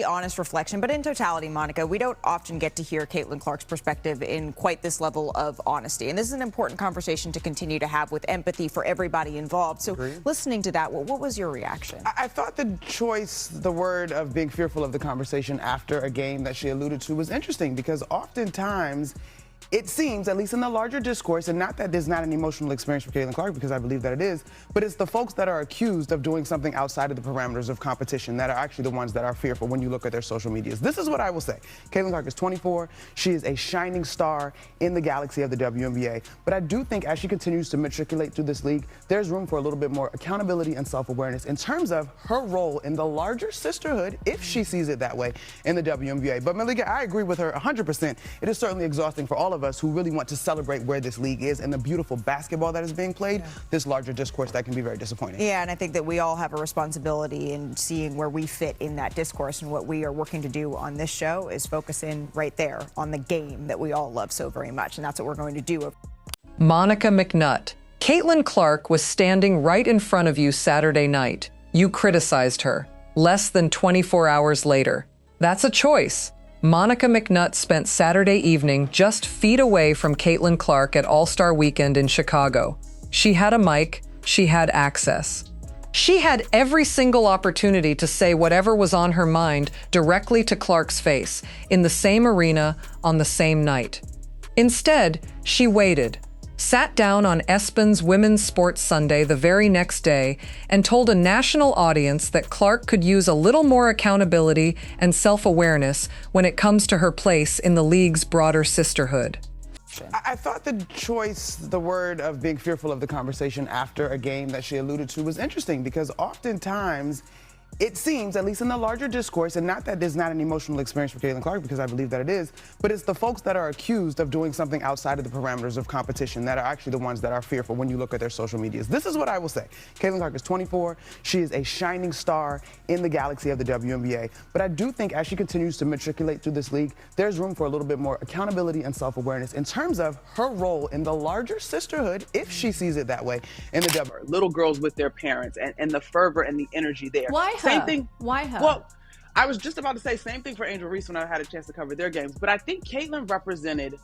Honest reflection, but in totality, Monica, we don't often get to hear Caitlin Clark's perspective in quite this level of honesty. And this is an important conversation to continue to have with empathy for everybody involved. So listening to that, what was your reaction? I thought the choice, the word of being fearful of the conversation after a game that she alluded to was interesting, because oftentimes it seems, at least in the larger discourse, and not that there's not an emotional experience for Caitlin Clark, because I believe that it is, but it's the folks that are accused of doing something outside of the parameters of competition that are actually the ones that are fearful when you look at their social medias. This is what I will say. Caitlin Clark is 24. She is a shining star in the galaxy of the WNBA. But I do think as she continues to matriculate through this league, there's room for a little bit more accountability and self-awareness in terms of her role in the larger sisterhood, if she sees it that way, in the WNBA. But Malika, I agree with her 100%. It is certainly exhausting for all of us who really want to celebrate where this league is and the beautiful basketball that is being played. This larger discourse that can be very disappointing. Yeah, and I think that we all have a responsibility in seeing where we fit in that discourse, and what we are working to do on this show is focus in right there on the game that we all love so very much, and that's what we're going to do. Monica McNutt. Caitlin Clark was standing right in front of you Saturday night. You criticized her. Less than 24 hours later. That's a choice. Monica McNutt spent Saturday evening just feet away from Caitlin Clark at All-Star Weekend in Chicago. She had a mic, she had access. She had every single opportunity to say whatever was on her mind directly to Clark's face, in the same arena, on the same night. Instead, she waited, sat down on ESPN's Women's Sports Sunday the very next day, and told a national audience that Clark could use a little more accountability and self-awareness when it comes to her place in the league's broader sisterhood. I thought the choice, the word of being fearful of the conversation after a game that she alluded to was interesting, because oftentimes it seems, at least in the larger discourse, and not that there's not an emotional experience for Caitlin Clark, because I believe that it is, but it's the folks that are accused of doing something outside of the parameters of competition that are actually the ones that are fearful when you look at their social medias. This is what I will say. Caitlin Clark is 24. She is a shining star in the galaxy of the WNBA. But I do think as she continues to matriculate through this league, there's room for a little bit more accountability and self-awareness in terms of her role in the larger sisterhood, if she sees it that way, in the W. Little girls with their parents, and the fervor and the energy there. Why her? Same thing. Why her? Well, I was just about to say same thing for Angel Reese when I had a chance to cover their games. But I think Caitlin represented,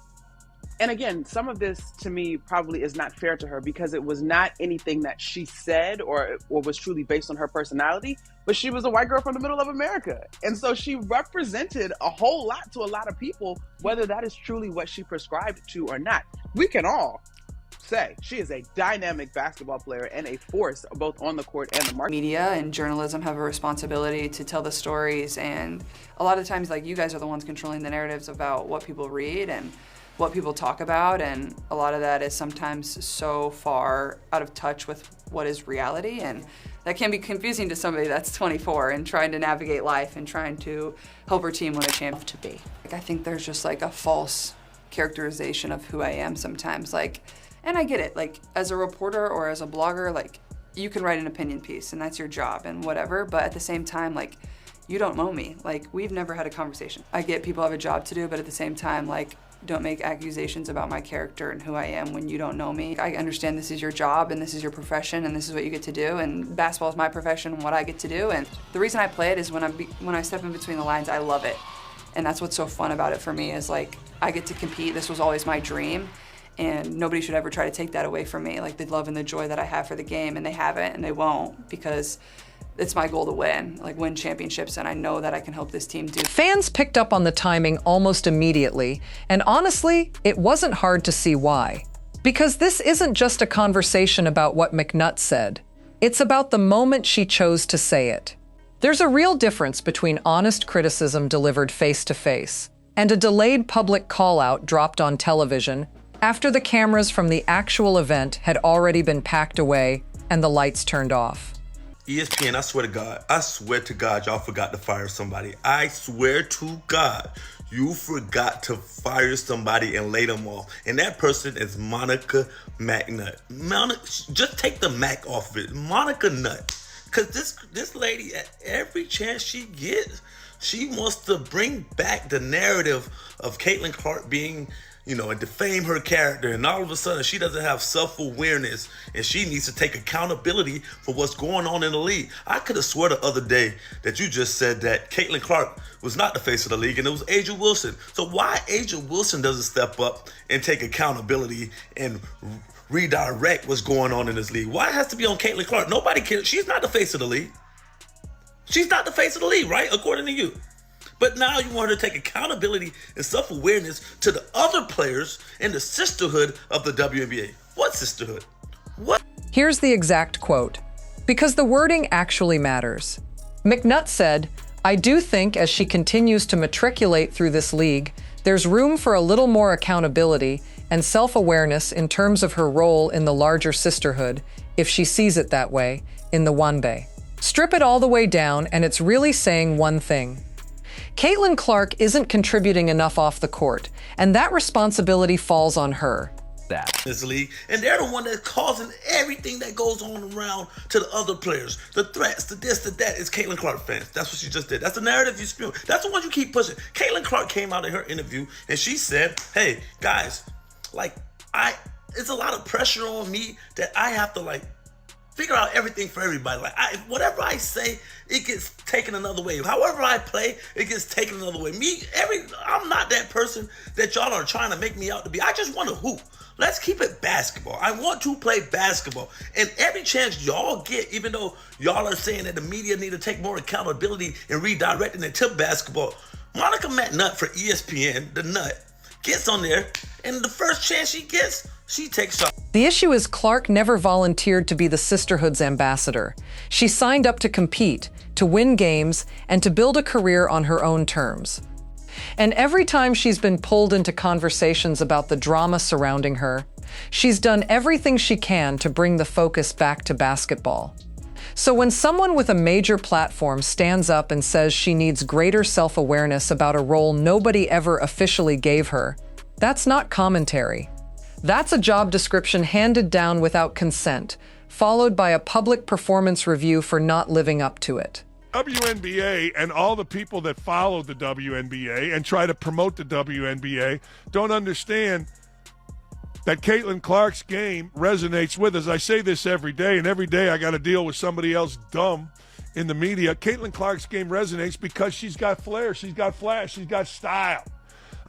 and again, some of this to me probably is not fair to her, because it was not anything that she said or was truly based on her personality, but she was a white girl from the middle of America. And so she represented a whole lot to a lot of people, whether that is truly what she prescribed to or not. We can all say she is a dynamic basketball player and a force both on the court and the market. Media and journalism have a responsibility to tell the stories, and a lot of times, like, you guys are the ones controlling the narratives about what people read and what people talk about, and a lot of that is sometimes so far out of touch with what is reality, and that can be confusing to somebody that's 24 and trying to navigate life and trying to help her team win a championship. To be, like, I think there's just like a false characterization of who I am sometimes, like. And I get it, like, as a reporter or as a blogger, like, you can write an opinion piece and that's your job and whatever, but at the same time, like, you don't know me. Like, we've never had a conversation. I get people have a job to do, but at the same time, like, don't make accusations about my character and who I am when you don't know me. I understand this is your job and this is your profession and this is what you get to do, and basketball is my profession and what I get to do. And the reason I play it is when I step in between the lines, I love it. And that's what's so fun about it for me, is like, I get to compete. This was always my dream. And nobody should ever try to take that away from me, like the love and the joy that I have for the game, and they haven't and they won't, because it's my goal to win championships, and I know that I can help this team do. Fans picked up on the timing almost immediately, and honestly, it wasn't hard to see why. Because this isn't just a conversation about what McNutt said. It's about the moment she chose to say it. There's a real difference between honest criticism delivered face-to-face and a delayed public call-out dropped on television after the cameras from the actual event had already been packed away and the lights turned off. ESPN, I swear to God, y'all forgot to fire somebody. I swear to God, you forgot to fire somebody and lay them off. And that person is Monica McNutt. Just take the Mac off of it. Monica Nutt. Because this lady, at every chance she gets, she wants to bring back the narrative of Caitlin Clark being, and defame her character, and all of a sudden she doesn't have self-awareness, and she needs to take accountability for what's going on in the league. I could have swore the other day that you just said that Caitlin Clark was not the face of the league, and it was Asia Wilson. So why Asia Wilson doesn't step up and take accountability and redirect what's going on in this league? Why it has to be on Caitlin Clark? Nobody cares. She's not the face of the league. She's not the face of the league, right? According to you. But now you want her to take accountability and self-awareness to the other players in the sisterhood of the WNBA. What sisterhood? What? Here's the exact quote, because the wording actually matters. McNutt said, "I do think as she continues to matriculate through this league, there's room for a little more accountability and self-awareness in terms of her role in the larger sisterhood, if she sees it that way, in the WNBA. Strip it all the way down and it's really saying one thing. Caitlin Clark isn't contributing enough off the court, and that responsibility falls on her." This league, and they're the one that's causing everything that goes on around to the other players. The threats, the this, the that is Caitlin Clark fans. That's what she just did. That's the narrative you spew. That's the one you keep pushing. Caitlin Clark came out in her interview and she said, "Hey guys, it's a lot of pressure on me that I have to figure out everything for everybody. Whatever I say, it gets taken another way. However I play, it gets taken another way. I'm not that person that y'all are trying to make me out to be. I just want to hoop. Let's keep it basketball. I want to play basketball. And every chance y'all get, even though y'all are saying that the media need to take more accountability and redirecting it to basketball, Monica McNutt for ESPN, the Nut, gets on there, and the first chance she gets, she takes shots." The issue is Clark never volunteered to be the sisterhood's ambassador. She signed up to compete, to win games, and to build a career on her own terms. And every time she's been pulled into conversations about the drama surrounding her, she's done everything she can to bring the focus back to basketball. So when someone with a major platform stands up and says she needs greater self-awareness about a role nobody ever officially gave her, that's not commentary. That's a job description handed down without consent, followed by a public performance review for not living up to it. WNBA and all the people that follow the WNBA and try to promote the WNBA don't understand that Caitlin Clark's game resonates with us. I say this every day, and every day I got to deal with somebody else dumb in the media. Caitlin Clark's game resonates because she's got flair, she's got flash, she's got style.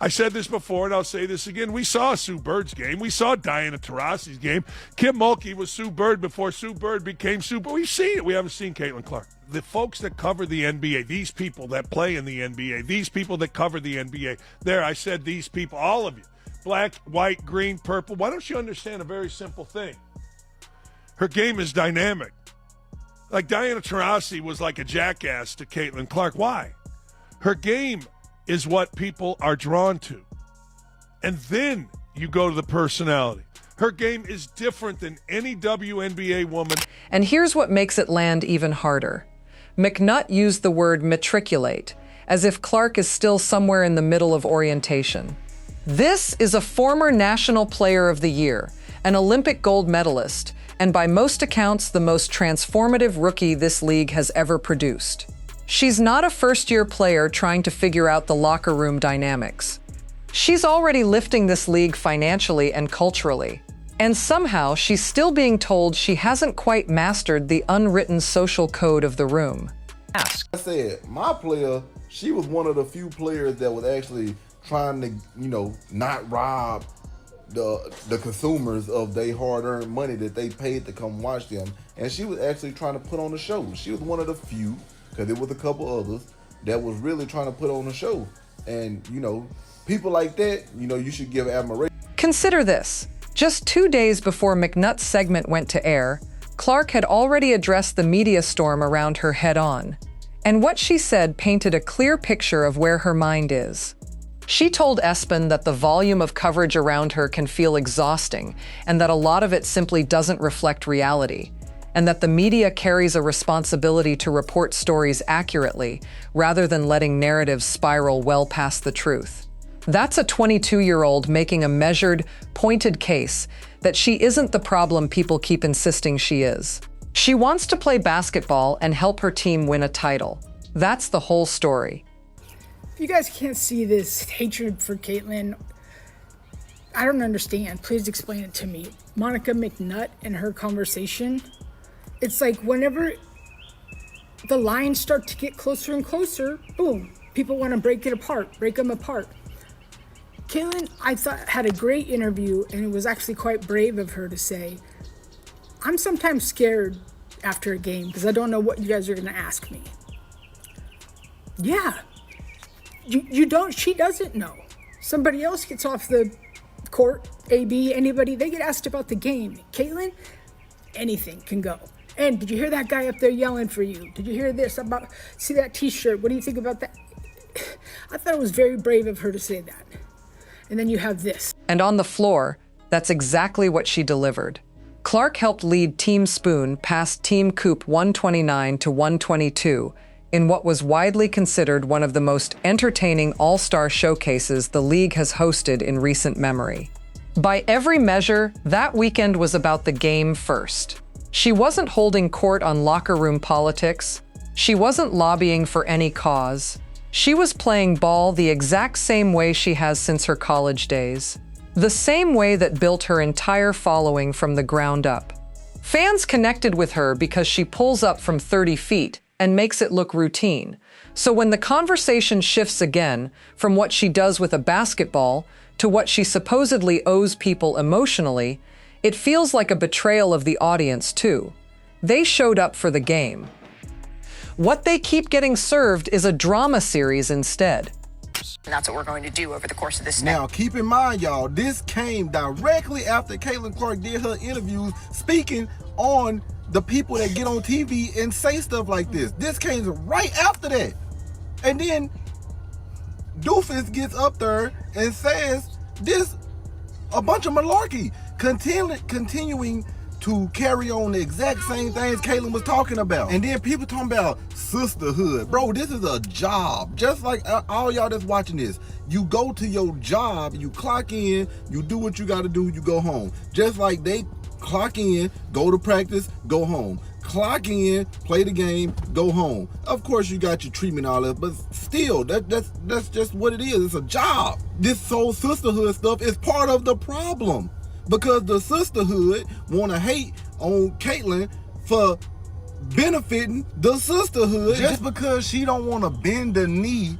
I said this before, and I'll say this again. We saw Sue Bird's game. We saw Diana Taurasi's game. Kim Mulkey was Sue Bird before Sue Bird became Sue Bird. We've seen it. We haven't seen Caitlin Clark. The folks that cover the NBA, these people that play in the NBA, these people that cover the NBA, I said these people, all of you, black, white, green, purple. Why don't you understand a very simple thing? Her game is dynamic. Diana Taurasi was like a jackass to Caitlin Clark. Why? Her game is what people are drawn to. And then you go to the personality. Her game is different than any WNBA woman. And here's what makes it land even harder. McNutt used the word matriculate, as if Clark is still somewhere in the middle of orientation. This is a former National Player of the Year, an Olympic gold medalist, and by most accounts, the most transformative rookie this league has ever produced. She's not a first-year player trying to figure out the locker room dynamics. She's already lifting this league financially and culturally. And somehow, she's still being told she hasn't quite mastered the unwritten social code of the room. I said, my player, she was one of the few players that was actually trying to, not rob the consumers of their hard-earned money that they paid to come watch them. And she was actually trying to put on a show. She was one of the few, because there was a couple others, that was really trying to put on a show. And, people like that, you should give admiration. Consider this. Just 2 days before McNutt's segment went to air, Clark had already addressed the media storm around her head-on. And what she said painted a clear picture of where her mind is. She told ESPN that the volume of coverage around her can feel exhausting, and that a lot of it simply doesn't reflect reality, and that the media carries a responsibility to report stories accurately, rather than letting narratives spiral well past the truth. That's a 22-year-old making a measured, pointed case that she isn't the problem people keep insisting she is. She wants to play basketball and help her team win a title. That's the whole story. If you guys can't see this hatred for Caitlin, I don't understand. Please explain it to me. Monica McNutt and her conversation, it's like whenever the lines start to get closer and closer, boom, people want to break them apart. Caitlin, I thought, had a great interview, and it was actually quite brave of her to say, I'm sometimes scared after a game because I don't know what you guys are going to ask me. Yeah. You don't, she doesn't know. Somebody else gets off the court, AB, anybody, they get asked about the game. Caitlin, anything can go. And did you hear that guy up there yelling for you? Did you hear this about, see that t-shirt? What do you think about that? I thought it was very brave of her to say that. And then you have this. And on the floor, that's exactly what she delivered. Clark helped lead Team Spoon past Team Coop 129 to 122 in what was widely considered one of the most entertaining all-star showcases the league has hosted in recent memory. By every measure, that weekend was about the game first. She wasn't holding court on locker room politics. She wasn't lobbying for any cause. She was playing ball the exact same way she has since her college days. The same way that built her entire following from the ground up. Fans connected with her because she pulls up from 30 feet and makes it look routine. So when the conversation shifts again from what she does with a basketball to what she supposedly owes people emotionally, it feels like a betrayal of the audience too. They showed up for the game. What they keep getting served is a drama series instead. And that's what we're going to do over the course of this Now, keep in mind, y'all, this came directly after Caitlin Clark did her interview speaking on the people that get on TV and say stuff like this. This came right after that. And then Doofus gets up there and says this, a bunch of malarkey, continuing to carry on the exact same things Caitlin was talking about. And then people talking about sisterhood. Bro, this is a job. Just like all y'all that's watching this. You go to your job, you clock in, you do what you gotta do, you go home. Just like they clock in, go to practice, go home. Clock in, play the game, go home. Of course you got your treatment, all that, but still, that's just what it is. It's a job. This whole sisterhood stuff is part of the problem. Because the sisterhood want to hate on Caitlin for benefiting the sisterhood just because she don't want to bend the knee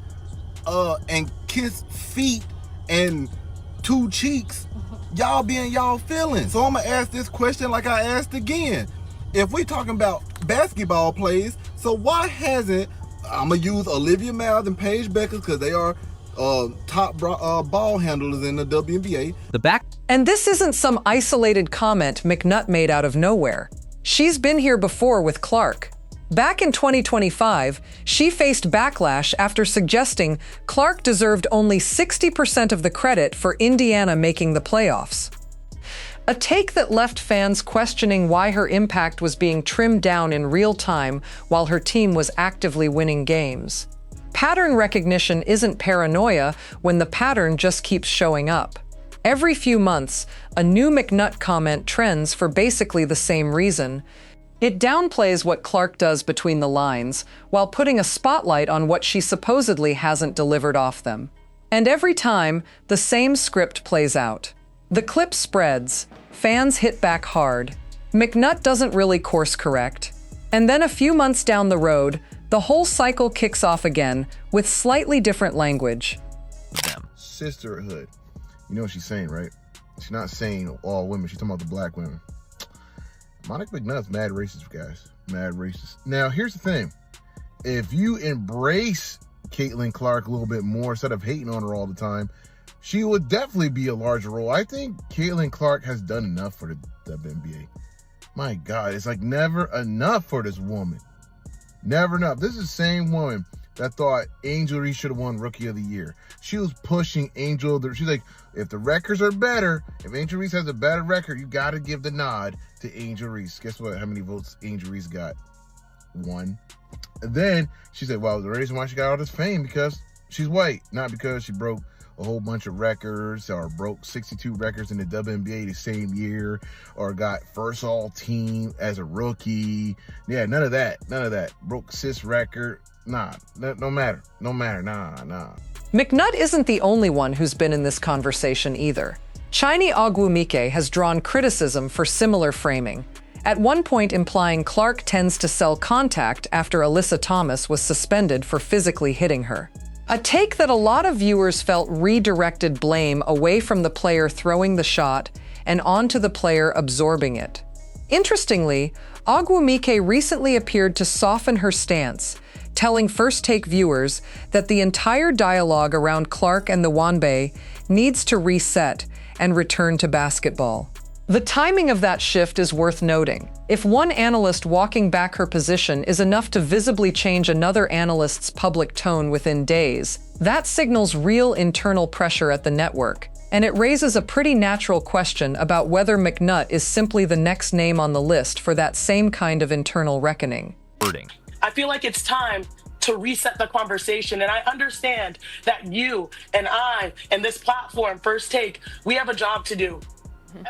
and kiss feet and two cheeks. Y'all be in y'all feelings. So I'm going to ask this question like I asked again. If we talking about basketball plays, so why hasn't, I'm going to use Olivia Miles and Paige Beckers because they are top ball handlers in the WNBA. And this isn't some isolated comment McNutt made out of nowhere. She's been here before with Clark. Back in 2025, she faced backlash after suggesting Clark deserved only 60% of the credit for Indiana making the playoffs. A take that left fans questioning why her impact was being trimmed down in real time while her team was actively winning games. Pattern recognition isn't paranoia when the pattern just keeps showing up. Every few months, a new McNutt comment trends for basically the same reason. It downplays what Clark does between the lines, while putting a spotlight on what she supposedly hasn't delivered off them. And every time, the same script plays out. The clip spreads, fans hit back hard, McNutt doesn't really course correct, and then a few months down the road, the whole cycle kicks off again with slightly different language. Sisterhood. You know what she's saying, right? She's not saying all women. She's talking about the black women. Monica McNutt's mad racist, guys. Mad racist. Now, here's the thing. If you embrace Caitlin Clark a little bit more instead of hating on her all the time, she would definitely be a larger role. I think Caitlin Clark has done enough for the WNBA. My God, it's like never enough for this woman. Never enough. This is the same woman that thought Angel Reese should have won Rookie of the Year. She was pushing Angel. She's like, if the records are better, if Angel Reese has a better record, you got to give the nod to Angel Reese. Guess what? How many votes Angel Reese got? 1. And then she said, well, the reason why she got all this fame because she's white, not because she broke a whole bunch of records or broke 62 records in the WNBA the same year or got first all team as a rookie. Yeah, none of that. None of that. Broke sis record. Nah, no matter. No matter. Nah. McNutt isn't the only one who's been in this conversation either. Chiny Ogwumike has drawn criticism for similar framing, at one point implying Clark tends to sell contact after Alyssa Thomas was suspended for physically hitting her. A take that a lot of viewers felt redirected blame away from the player throwing the shot and onto the player absorbing it. Interestingly, Ogwumike recently appeared to soften her stance, telling First Take viewers that the entire dialogue around Clark and the WNBA needs to reset and return to basketball. The timing of that shift is worth noting. If one analyst walking back her position is enough to visibly change another analyst's public tone within days, that signals real internal pressure at the network, and it raises a pretty natural question about whether McNutt is simply the next name on the list for that same kind of internal reckoning. I feel like it's time to reset the conversation, and I understand that you and I and this platform, First Take, we have a job to do.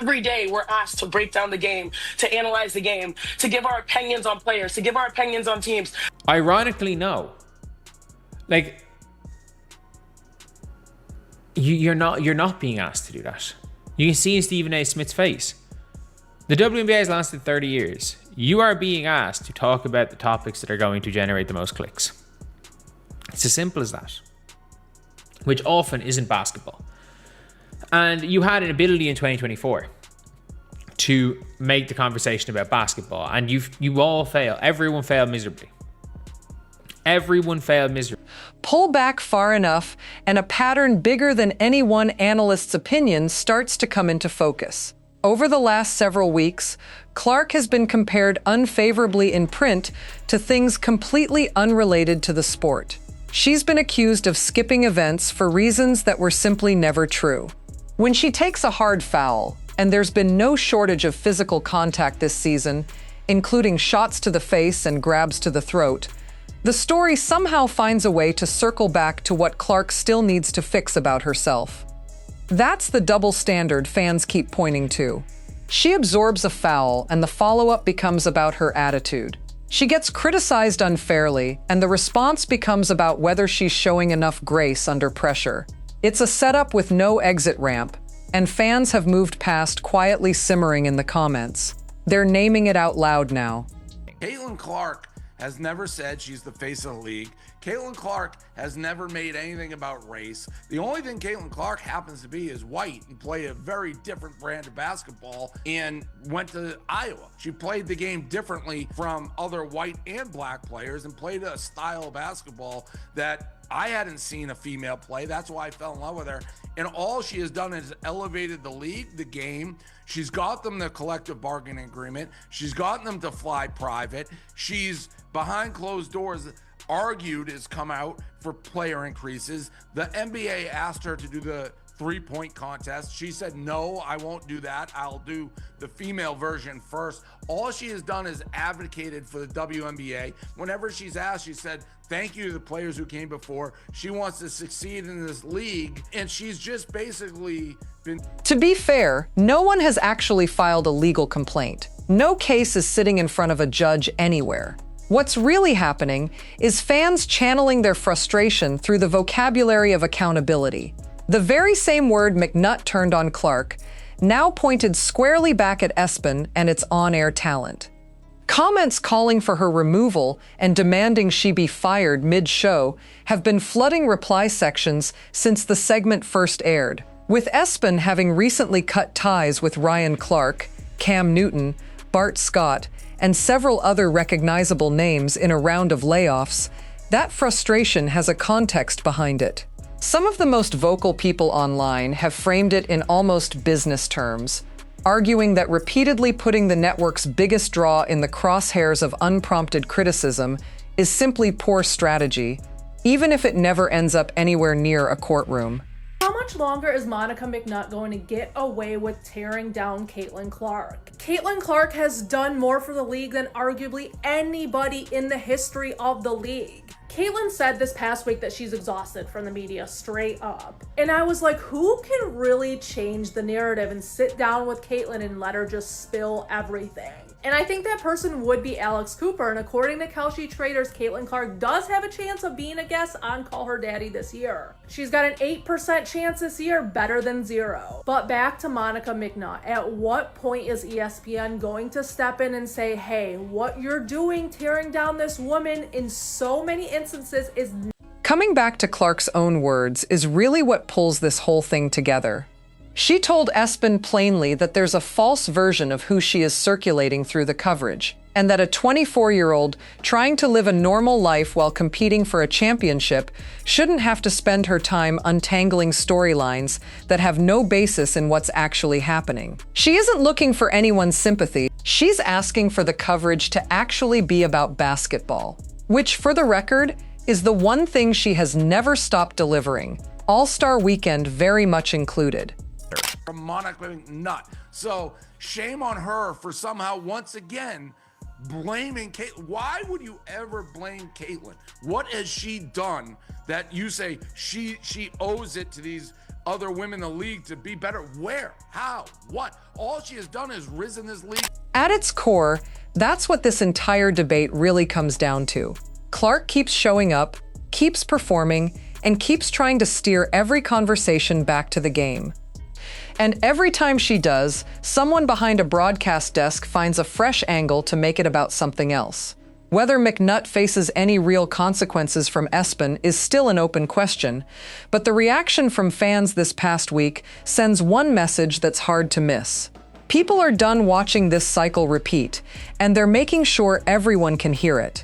Every day we're asked to break down the game, to analyze the game, to give our opinions on players, to give our opinions on teams. Ironically, no. Like, you're not being asked to do that. You can see in Stephen A. Smith's face. The WNBA has lasted 30 years. You are being asked to talk about the topics that are going to generate the most clicks. It's as simple as that. Which often isn't basketball. And you had an ability in 2024 to make the conversation about basketball, and you all failed. Everyone failed miserably. Everyone failed miserably. Pull back far enough, and a pattern bigger than any one analyst's opinion starts to come into focus. Over the last several weeks, Clark has been compared unfavorably in print to things completely unrelated to the sport. She's been accused of skipping events for reasons that were simply never true. When she takes a hard foul, and there's been no shortage of physical contact this season, including shots to the face and grabs to the throat, the story somehow finds a way to circle back to what Clark still needs to fix about herself. That's the double standard fans keep pointing to. She absorbs a foul, and the follow-up becomes about her attitude. She gets criticized unfairly, and the response becomes about whether she's showing enough grace under pressure. It's a setup with no exit ramp, and fans have moved past quietly simmering in the comments. They're naming it out loud now. Caitlin Clark has never said she's the face of the league. Caitlin Clark has never made anything about race. The only thing Caitlin Clark happens to be is white and play a very different brand of basketball and went to Iowa. She played the game differently from other white and black players and played a style of basketball that I hadn't seen a female play. That's why I fell in love with her. And all she has done is elevated the league, the game. She's got them the collective bargaining agreement. She's gotten them to fly private. She's behind closed doors argued has come out for player increases. The NBA asked her to do the three-point contest. She said, no, I won't do that. I'll do the female version first. All she has done is advocated for the WNBA. Whenever she's asked, she said, thank you to the players who came before. She wants to succeed in this league, and she's just basically been... To be fair, no one has actually filed a legal complaint. No case is sitting in front of a judge anywhere. What's really happening is fans channeling their frustration through the vocabulary of accountability. The very same word McNutt turned on Clark, now pointed squarely back at ESPN and its on-air talent. Comments calling for her removal and demanding she be fired mid-show have been flooding reply sections since the segment first aired, with ESPN having recently cut ties with Ryan Clark, Cam Newton, Bart Scott, and several other recognizable names in a round of layoffs. That frustration has a context behind it. Some of the most vocal people online have framed it in almost business terms, arguing that repeatedly putting the network's biggest draw in the crosshairs of unprompted criticism is simply poor strategy, even if it never ends up anywhere near a courtroom. How much longer is Monica McNutt going to get away with tearing down Caitlin Clark? Caitlin Clark has done more for the league than arguably anybody in the history of the league. Caitlin said this past week that she's exhausted from the media, straight up. And I was like, who can really change the narrative and sit down with Caitlin and let her just spill everything? And I think that person would be Alex Cooper. And according to Kelsey Trader's, Caitlin Clark does have a chance of being a guest on Call Her Daddy this year. She's got an 8% chance this year, better than 0. But back to Monica McNutt. At what point is ESPN going to step in and say, hey, what you're doing, tearing down this woman in so many instances is... Coming back to Clark's own words is really what pulls this whole thing together. She told ESPN plainly that there's a false version of who she is circulating through the coverage, and that a 24-year-old trying to live a normal life while competing for a championship shouldn't have to spend her time untangling storylines that have no basis in what's actually happening. She isn't looking for anyone's sympathy. She's asking for the coverage to actually be about basketball, which, for the record, is the one thing she has never stopped delivering, All-Star Weekend very much included. From Monica McNutt. So shame on her for somehow once again blaming Caitlin. Why would you ever blame Caitlin? What has she done that you say she owes it to these other women in the league to be better? Where? How? What? All she has done is risen this league. At its core, that's what this entire debate really comes down to. Clark keeps showing up, keeps performing, and keeps trying to steer every conversation back to the game. And every time she does, someone behind a broadcast desk finds a fresh angle to make it about something else. Whether McNutt faces any real consequences from ESPN is still an open question, but the reaction from fans this past week sends one message that's hard to miss. People are done watching this cycle repeat, and they're making sure everyone can hear it.